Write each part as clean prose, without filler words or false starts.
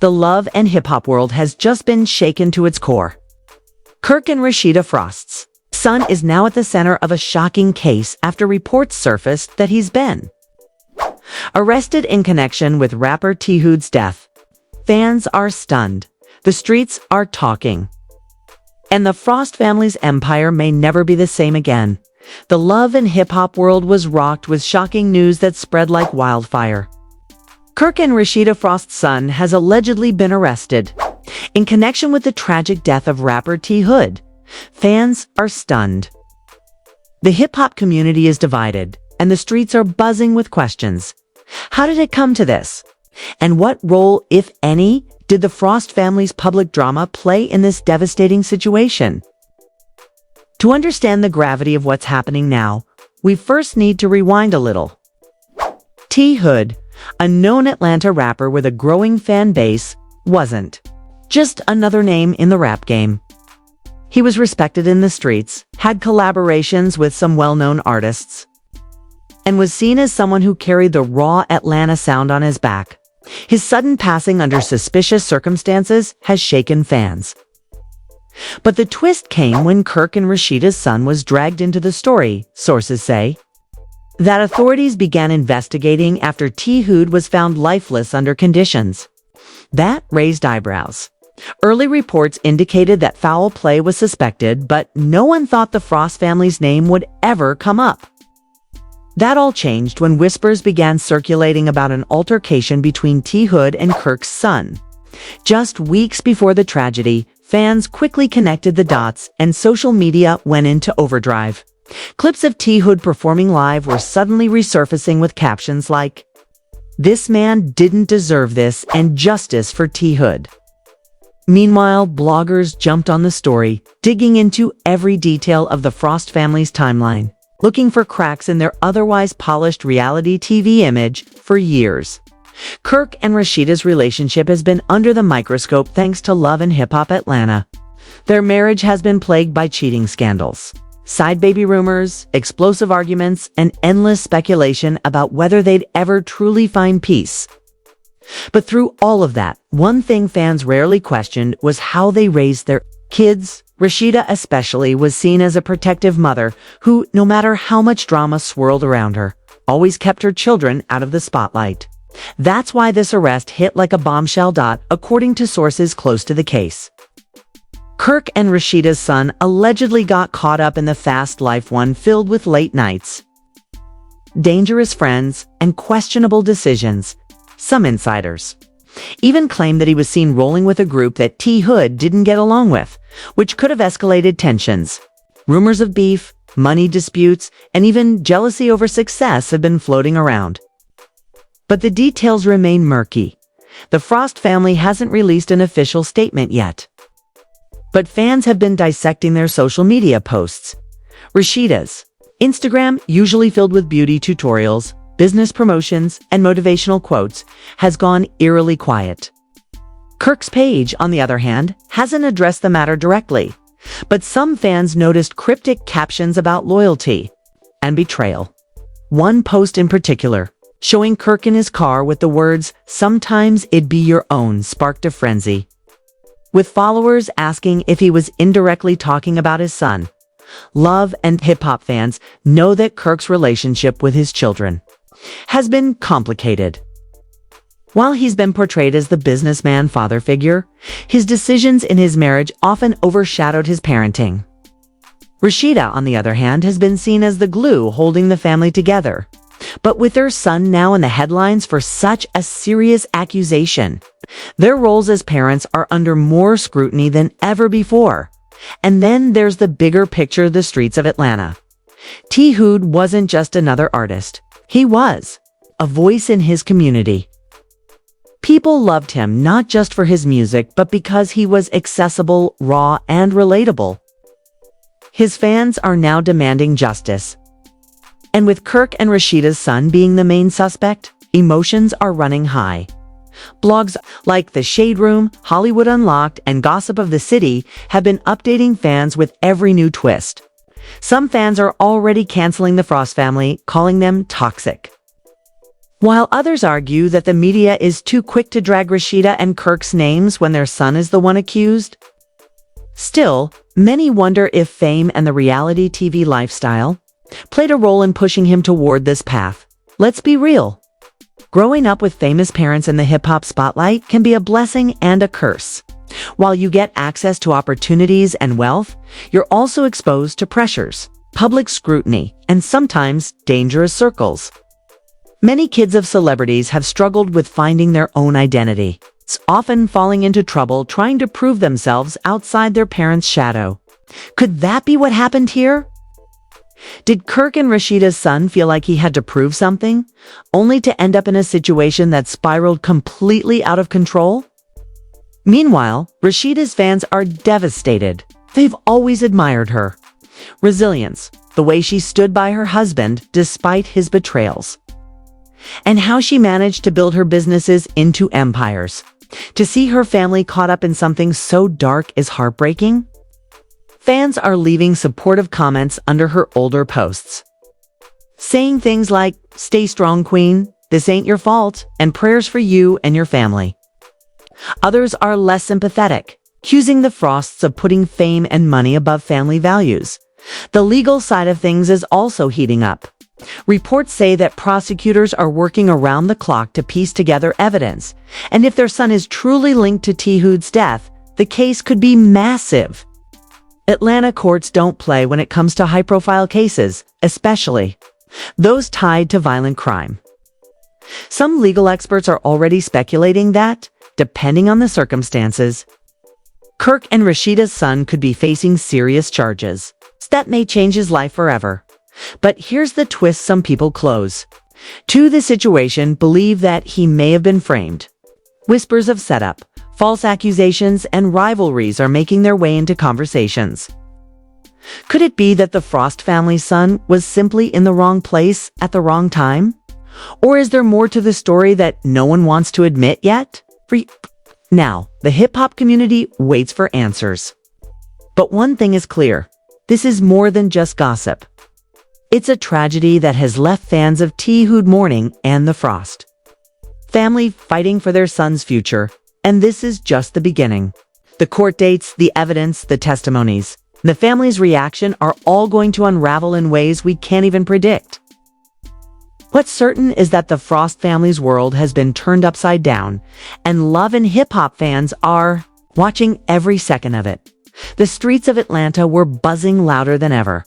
the love and hip-hop world has just been shaken to its core. Kirk and Rasheeda Frost's son is now at the center of a shocking case after reports surfaced that he's been arrested in connection with rapper T Hood's death. Fans are stunned. The streets are talking. And the Frost family's empire may never be the same again. The love and hip-hop world was rocked with shocking news that spread like wildfire. Kirk and Rasheeda Frost's son has allegedly been arrested in connection with the tragic death of rapper T Hood. Fans are stunned. The hip-hop community is divided, and the streets are buzzing with questions. How did it come to this? And what role, if any, did the Frost family's public drama play in this devastating situation? To understand the gravity of what's happening now, we first need to rewind a little. T Hood, a known Atlanta rapper with a growing fan base, wasn't just another name in the rap game. He was respected in the streets, had collaborations with some well-known artists, and was seen as someone who carried the raw Atlanta sound on his back. His sudden passing under suspicious circumstances has shaken fans. But the twist came when Kirk and Rasheeda's son was dragged into the story, sources say. That authorities began investigating after T Hood was found lifeless under conditions that raised eyebrows. Early reports indicated that foul play was suspected, but no one thought the Frost family's name would ever come up. That all changed when whispers began circulating about an altercation between T Hood and Kirk's son. Just weeks before the tragedy, fans quickly connected the dots and social media went into overdrive. Clips of T Hood performing live were suddenly resurfacing with captions like, "This man didn't deserve this and justice for T Hood." Meanwhile, bloggers jumped on the story, digging into every detail of the Frost family's timeline, looking for cracks in their otherwise polished reality TV image for years. Kirk and Rasheeda's relationship has been under the microscope thanks to Love and Hip Hop Atlanta. Their marriage has been plagued by cheating scandals, side baby rumors, explosive arguments, and endless speculation about whether they'd ever truly find peace. But through all of that, one thing fans rarely questioned was how they raised their kids. Rasheeda especially was seen as a protective mother who, no matter how much drama swirled around her, always kept her children out of the spotlight. That's why this arrest hit like a bombshell. According to sources close to the case, Kirk and Rasheeda's son allegedly got caught up in the fast life, one filled with late nights, dangerous friends, and questionable decisions. Some insiders even claimed that he was seen rolling with a group that T Hood didn't get along with, which could have escalated tensions. Rumors of beef, money disputes, and even jealousy over success have been floating around. But the details remain murky. The Frost family hasn't released an official statement yet, but fans have been dissecting their social media posts. Rasheeda's Instagram, usually filled with beauty tutorials, business promotions, and motivational quotes, has gone eerily quiet. Kirk's page, on the other hand, hasn't addressed the matter directly, but some fans noticed cryptic captions about loyalty and betrayal. One post in particular, showing Kirk in his car with the words, "Sometimes it'd be your own," sparked a frenzy, with followers asking if he was indirectly talking about his son. Love and hip-hop fans know that Kirk's relationship with his children has been complicated. While he's been portrayed as the businessman father figure, his decisions in his marriage often overshadowed his parenting. Rasheeda, on the other hand, has been seen as the glue holding the family together. But with their son now in the headlines for such a serious accusation, their roles as parents are under more scrutiny than ever before. And then there's the bigger picture of the streets of Atlanta. T Hood wasn't just another artist. He was a voice in his community. People loved him not just for his music, but because he was accessible, raw, and relatable. His fans are now demanding justice. And with Kirk and Rasheeda's son being the main suspect, emotions are running high. Blogs like The Shade Room, Hollywood Unlocked, and Gossip of the City have been updating fans with every new twist. Some fans are already canceling the Frost family, calling them toxic. While others argue that the media is too quick to drag Rasheeda and Kirk's names when their son is the one accused, still, many wonder if fame and the reality TV lifestyle played a role in pushing him toward this path. Let's be real. Growing up with famous parents in the hip-hop spotlight can be a blessing and a curse. While you get access to opportunities and wealth, you're also exposed to pressures, public scrutiny, and sometimes dangerous circles. Many kids of celebrities have struggled with finding their own identity, often falling into trouble trying to prove themselves outside their parents' shadow. Could that be what happened here? Did Kirk and Rasheeda's son feel like he had to prove something, only to end up in a situation that spiraled completely out of control? Meanwhile, Rasheeda's fans are devastated. They've always admired her resilience, the way she stood by her husband despite his betrayals, and how she managed to build her businesses into empires. To see her family caught up in something so dark is heartbreaking. Fans are leaving supportive comments under her older posts, saying things like, "Stay strong, queen, this ain't your fault, and prayers for you and your family." Others are less sympathetic, accusing the Frosts of putting fame and money above family values. The legal side of things is also heating up. Reports say that prosecutors are working around the clock to piece together evidence, and if their son is truly linked to T. Hood's death, the case could be massive. Atlanta courts don't play when it comes to high-profile cases, especially those tied to violent crime. Some legal experts are already speculating that, depending on the circumstances, Kirk and Rasheeda's son could be facing serious charges that may change his life forever. But here's the twist some people close to the situation believe that he may have been framed. Whispers of setup, false accusations, and rivalries are making their way into conversations. Could it be that the Frost family's son was simply in the wrong place at the wrong time? Or is there more to the story that no one wants to admit yet? Now, the hip-hop community waits for answers. But one thing is clear. This is more than just gossip. It's a tragedy that has left fans of T. Hood mourning and the Frost family fighting for their son's future. And this is just the beginning. The court dates, the evidence, the testimonies, the family's reaction are all going to unravel in ways we can't even predict. What's certain is that the Frost family's world has been turned upside down, and love and hip-hop fans are watching every second of it. The streets of Atlanta were buzzing louder than ever.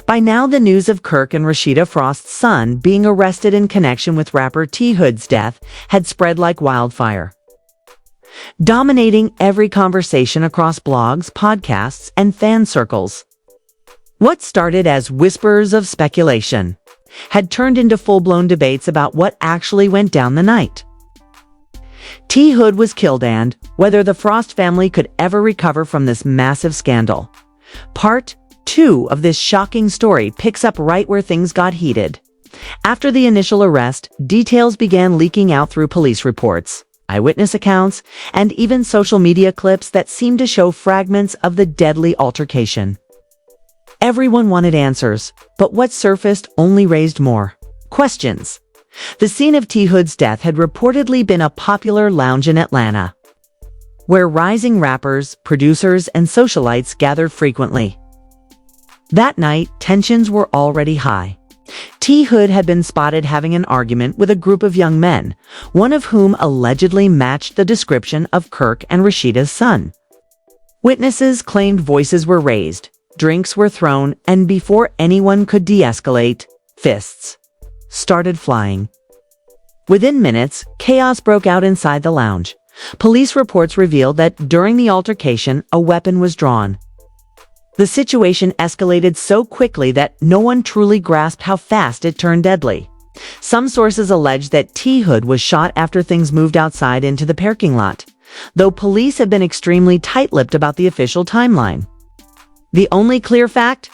By now, the news of Kirk and Rasheeda Frost's son being arrested in connection with rapper T. Hood's death had spread like wildfire, dominating every conversation across blogs, podcasts, and fan circles. What started as whispers of speculation had turned into full-blown debates about what actually went down the night. T. Hood was killed, and whether the Frost family could ever recover from this massive scandal. Part 2 of this shocking story picks up right where things got heated. After the initial arrest, details began leaking out through police reports, eyewitness accounts, and even social media clips that seemed to show fragments of the deadly altercation. Everyone wanted answers, but what surfaced only raised more questions. The scene of T. Hood's death had reportedly been a popular lounge in Atlanta, where rising rappers, producers, and socialites gathered frequently. That night, tensions were already high. T. Hood had been spotted having an argument with a group of young men, one of whom allegedly matched the description of Kirk and Rasheeda's son. Witnesses claimed voices were raised, drinks were thrown, and before anyone could de-escalate, fists started flying. Within minutes, chaos broke out inside the lounge. Police reports revealed that during the altercation, a weapon was drawn. The situation escalated so quickly that no one truly grasped how fast it turned deadly. Some sources allege that T. Hood was shot after things moved outside into the parking lot, though police have been extremely tight-lipped about the official timeline. The only clear fact?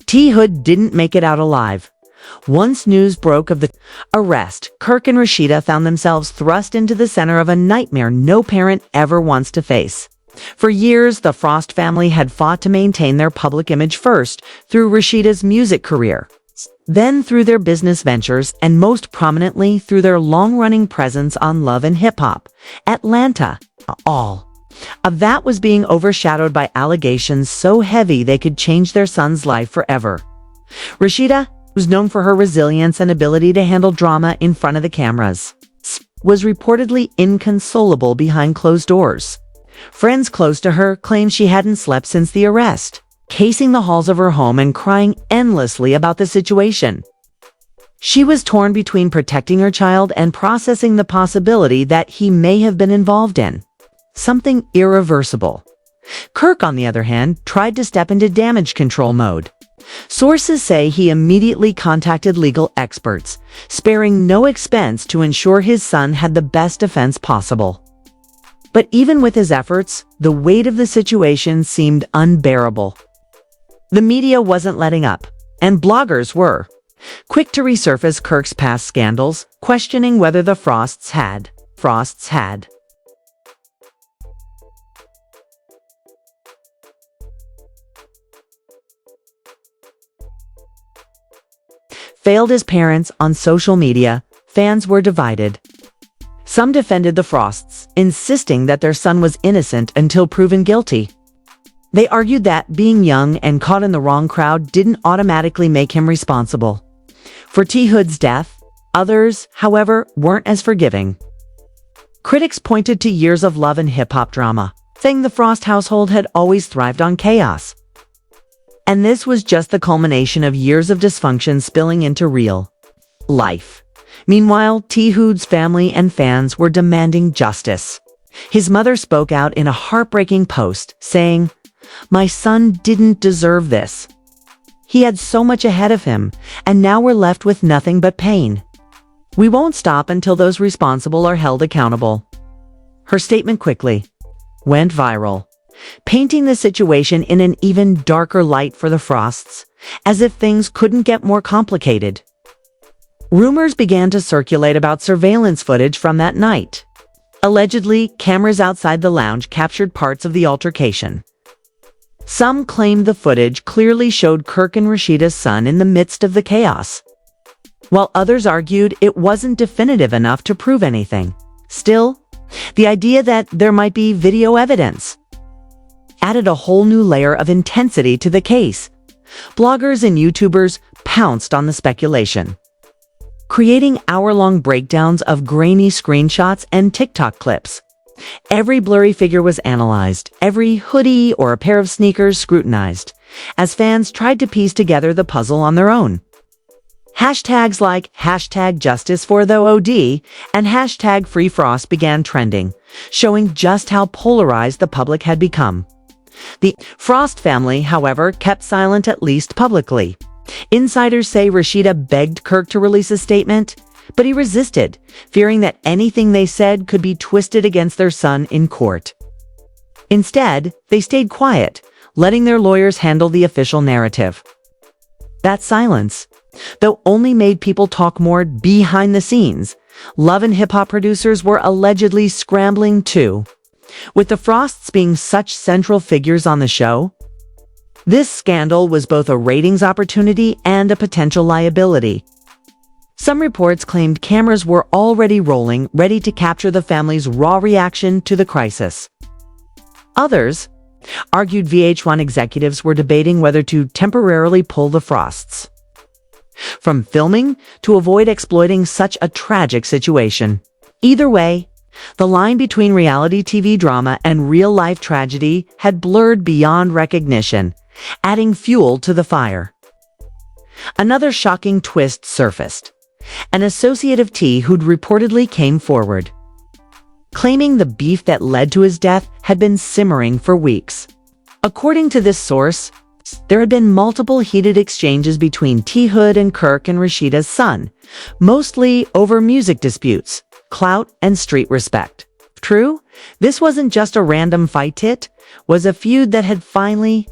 T. Hood didn't make it out alive. Once news broke of the arrest, Kirk and Rasheeda found themselves thrust into the center of a nightmare no parent ever wants to face. For years, the Frost family had fought to maintain their public image first through Rasheeda's music career, then through their business ventures, and most prominently through their long-running presence on Love and Hip Hop, Atlanta, all of that was being overshadowed by allegations so heavy they could change their son's life forever. Rasheeda, who's known for her resilience and ability to handle drama in front of the cameras, was reportedly inconsolable behind closed doors. Friends close to her claim she hadn't slept since the arrest, pacing the halls of her home and crying endlessly about the situation. She was torn between protecting her child and processing the possibility that he may have been involved in something irreversible. Kirk, on the other hand, tried to step into damage control mode. Sources say he immediately contacted legal experts, sparing no expense to ensure his son had the best defense possible. But even with his efforts, the weight of the situation seemed unbearable. The media wasn't letting up, and bloggers were quick to resurface Kirk's past scandals, questioning whether the Frosts had failed as parents. On social media, fans were divided. Some defended the Frosts, insisting that their son was innocent until proven guilty. They argued that being young and caught in the wrong crowd didn't automatically make him responsible for T. Hood's death. Others, however, weren't as forgiving. Critics pointed to years of Love and Hip Hop drama, saying the Frost household had always thrived on chaos. And this was just the culmination of years of dysfunction spilling into real life. Meanwhile, T. Hood's family and fans were demanding justice. His mother spoke out in a heartbreaking post, saying, "My son didn't deserve this. He had so much ahead of him, and now we're left with nothing but pain. We won't stop until those responsible are held accountable." Her statement quickly went viral, painting the situation in an even darker light for the Frosts, as if things couldn't get more complicated. Rumors began to circulate about surveillance footage from that night. Allegedly, cameras outside the lounge captured parts of the altercation. Some claimed the footage clearly showed Kirk and Rasheeda's son in the midst of the chaos, while others argued it wasn't definitive enough to prove anything. Still, the idea that there might be video evidence added a whole new layer of intensity to the case. Bloggers and YouTubers pounced on the speculation, creating hour-long breakdowns of grainy screenshots and TikTok clips. Every blurry figure was analyzed, every hoodie or a pair of sneakers scrutinized, as fans tried to piece together the puzzle on their own. Hashtags like #JusticeForTheOD and #FreeFrost began trending, showing just how polarized the public had become. The Frost family, however, kept silent, at least publicly. Insiders say Rasheeda begged Kirk to release a statement, but he resisted, fearing that anything they said could be twisted against their son in court. Instead, they stayed quiet, letting their lawyers handle the official narrative. That silence, though, only made people talk more. Behind the scenes, Love and Hip Hop producers were allegedly scrambling too. With the Frosts being such central figures on the show, this scandal was both a ratings opportunity and a potential liability. Some reports claimed cameras were already rolling, ready to capture the family's raw reaction to the crisis. Others argued VH1 executives were debating whether to temporarily pull the Frosts from filming to avoid exploiting such a tragic situation. Either way, the line between reality TV drama and real-life tragedy had blurred beyond recognition, adding fuel to the fire. Another shocking twist surfaced. An associate of T. Hood reportedly came forward, claiming the beef that led to his death had been simmering for weeks. According to this source, there had been multiple heated exchanges between T. Hood and Kirk and Rasheeda's son, mostly over music disputes, clout, and street respect. True, this wasn't just a random fight, it was a feud that had finally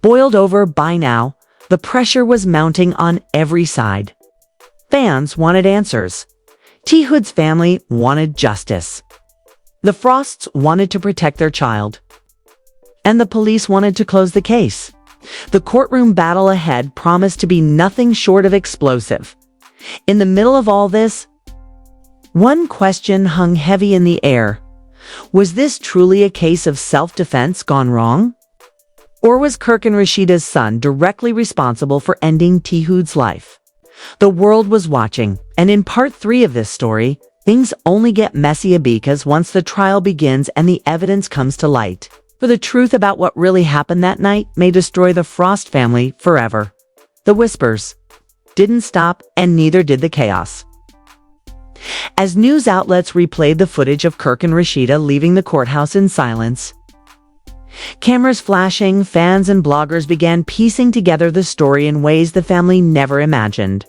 boiled over. By now, the pressure was mounting on every side. Fans wanted answers. T. Hood's family wanted justice. The Frosts wanted to protect their child. And the police wanted to close the case. The courtroom battle ahead promised to be nothing short of explosive. In the middle of all this, one question hung heavy in the air. Was this truly a case of self-defense gone wrong? Or was Kirk and Rasheeda's son directly responsible for ending Teehud's life? The world was watching, and in part 3 of this story, things only get messier because once the trial begins and the evidence comes to light. For the truth about what really happened that night may destroy the Frost family forever. The whispers didn't stop, and neither did the chaos. As news outlets replayed the footage of Kirk and Rasheeda leaving the courthouse in silence, cameras flashing, fans and bloggers began piecing together the story in ways the family never imagined.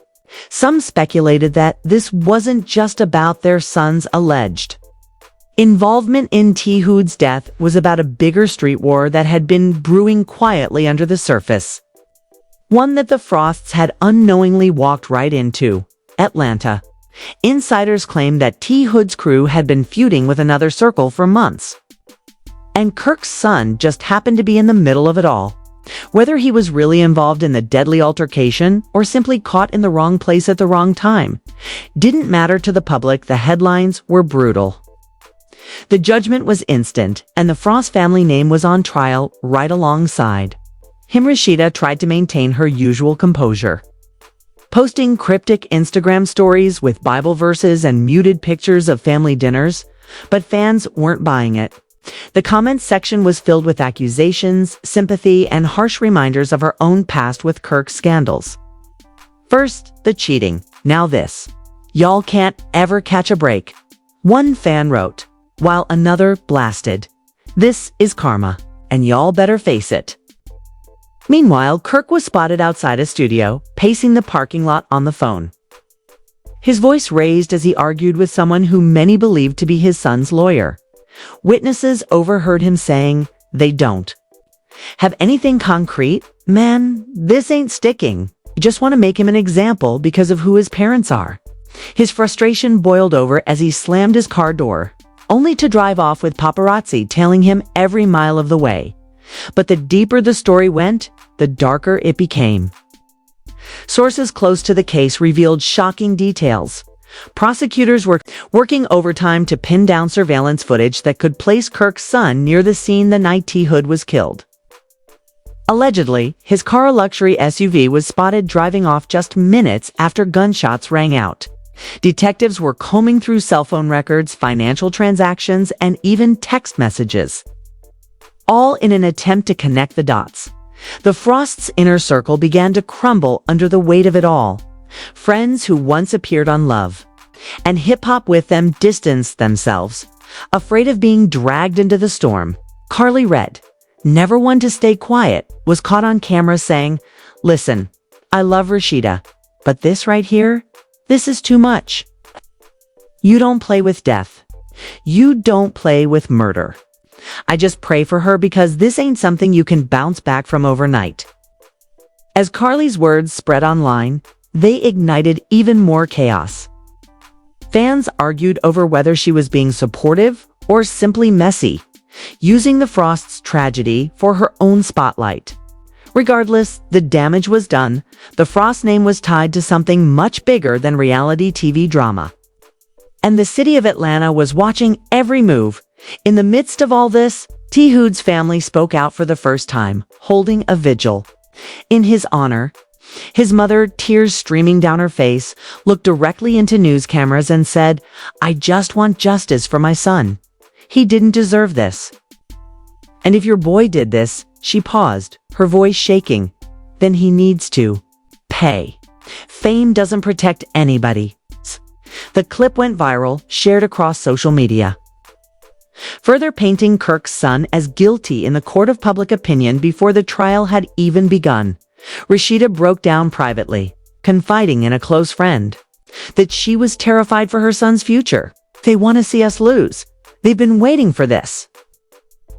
Some speculated that this wasn't just about their son's alleged involvement in Teehud's death, was about a bigger street war that had been brewing quietly under the surface. One that the Frosts had unknowingly walked right into. Atlanta. Insiders claimed that Teehud's crew had been feuding with another circle for months. And Kirk's son just happened to be in the middle of it all. Whether he was really involved in the deadly altercation or simply caught in the wrong place at the wrong time didn't matter to the public. The headlines were brutal. The judgment was instant, and the Frost family name was on trial right alongside him. Rasheeda tried to maintain her usual composure, posting cryptic Instagram stories with Bible verses and muted pictures of family dinners, but fans weren't buying it. The comments section was filled with accusations, sympathy, and harsh reminders of her own past with Kirk's scandals. First, the cheating, now this. Y'all can't ever catch a break, one fan wrote, while another blasted, "This is karma, and y'all better face it." Meanwhile, Kirk was spotted outside a studio, pacing the parking lot on the phone. His voice raised as he argued with someone who many believed to be his son's lawyer. Witnesses overheard him saying, "They don't have anything concrete. Man, this ain't sticking. You just want to make him an example because of who his parents are." His frustration boiled over as he slammed his car door, only to drive off with paparazzi tailing him every mile of the way. But the deeper the story went, the darker it became. Sources close to the case revealed shocking details. Prosecutors were working overtime to pin down surveillance footage that could place Kirk's son near the scene the night Teehud was killed. Allegedly, his car, a luxury SUV, was spotted driving off just minutes after gunshots rang out. Detectives were combing through cell phone records, financial transactions, and even text messages, all in an attempt to connect the dots. The Frost's inner circle began to crumble under the weight of it all. Friends who once appeared on Love and hip-hop with them distanced themselves, afraid of being dragged into the storm. Carly Red, never one to stay quiet, was caught on camera saying, "Listen, I love Rasheeda, but this right here, this is too much. You don't play with death. You don't play with murder. I just pray for her because this ain't something you can bounce back from overnight." As Carly's words spread online, they ignited even more chaos. Fans argued over whether she was being supportive or simply messy, using the Frost's tragedy for her own spotlight. Regardless, the damage was done. The Frost name was tied to something much bigger than reality TV drama. And the city of Atlanta was watching every move. In the midst of all this, Teehud's family spoke out for the first time, holding a vigil in his honor. His mother, tears streaming down her face, looked directly into news cameras and said, "I just want justice for my son. He didn't deserve this. And if your boy did this," she paused, her voice shaking, "then he needs to pay. Fame doesn't protect anybody." The clip went viral, shared across social media, further painting Kirk's son as guilty in the court of public opinion before the trial had even begun. Rasheeda broke down privately, confiding in a close friend that she was terrified for her son's future. "They want to see us lose. They've been waiting for this.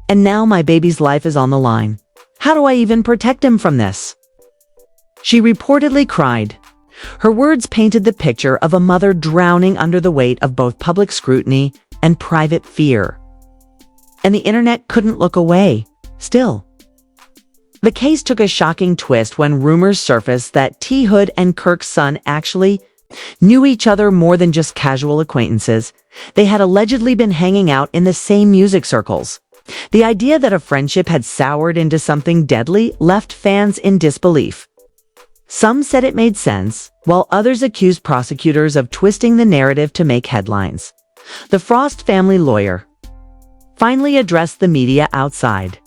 And now my baby's life is on the line. How do I even protect him from this?" She reportedly cried. Her words painted the picture of a mother drowning under the weight of both public scrutiny and private fear. And the internet couldn't look away. Still, The case took a shocking twist when rumors surfaced that T. Hood and Kirk's son actually knew each other more than just casual acquaintances. They had allegedly been hanging out in the same music circles. The idea that a friendship had soured into something deadly left fans in disbelief. Some said it made sense, while others accused prosecutors of twisting the narrative to make headlines. The Frost family lawyer finally addressed the media outside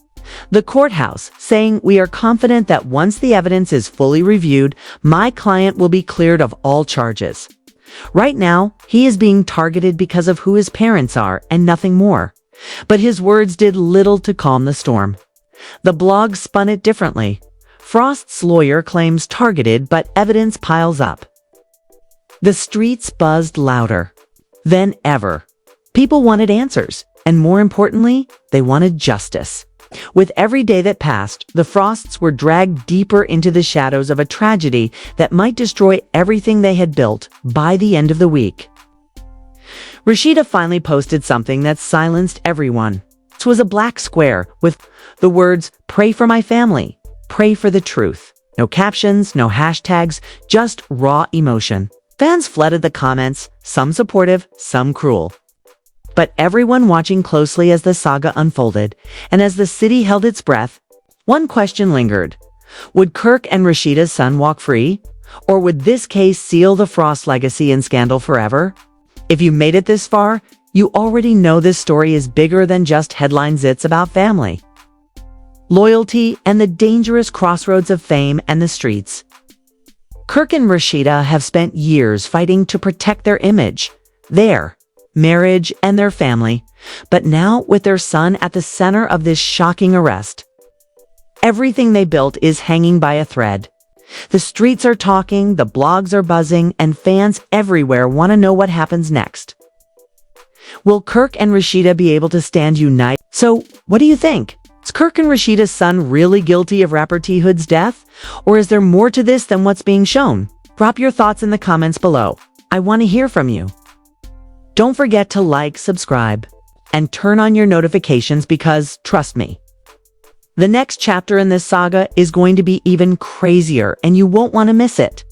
the courthouse, saying, "We are confident that once the evidence is fully reviewed, my client will be cleared of all charges. Right now, he is being targeted because of who his parents are and nothing more." But his words did little to calm the storm. The blog spun it differently. Frost's lawyer claims targeted, but evidence piles up. The streets buzzed louder than ever. People wanted answers, and more importantly, they wanted justice. With every day that passed, the Frosts were dragged deeper into the shadows of a tragedy that might destroy everything they had built by the end of the week. Rasheeda finally posted something that silenced everyone. It was a black square with the words, "Pray for my family. Pray for the truth." No captions, no hashtags, just raw emotion. Fans flooded the comments, some supportive, some cruel. But everyone watching closely as the saga unfolded, and as the city held its breath, one question lingered. Would Kirk and Rasheeda's son walk free? Or would this case seal the Frost legacy and scandal forever? If you made it this far, you already know this story is bigger than just headline zits about family, loyalty, and the dangerous crossroads of fame and the streets. Kirk and Rasheeda have spent years fighting to protect their image, their marriage, and their family. But now, with their son at the center of this shocking arrest, everything they built is hanging by a thread. The streets are talking, the blogs are buzzing, and fans everywhere want to know what happens next. Will Kirk and Rasheeda be able to stand united? So, what do you think? Is Kirk and Rasheeda's son really guilty of rapper T. Hood's death? Or is there more to this than what's being shown? Drop your thoughts in the comments below. I want to hear from you. Don't forget to like, subscribe, and turn on your notifications because, trust me, the next chapter in this saga is going to be even crazier and you won't want to miss it.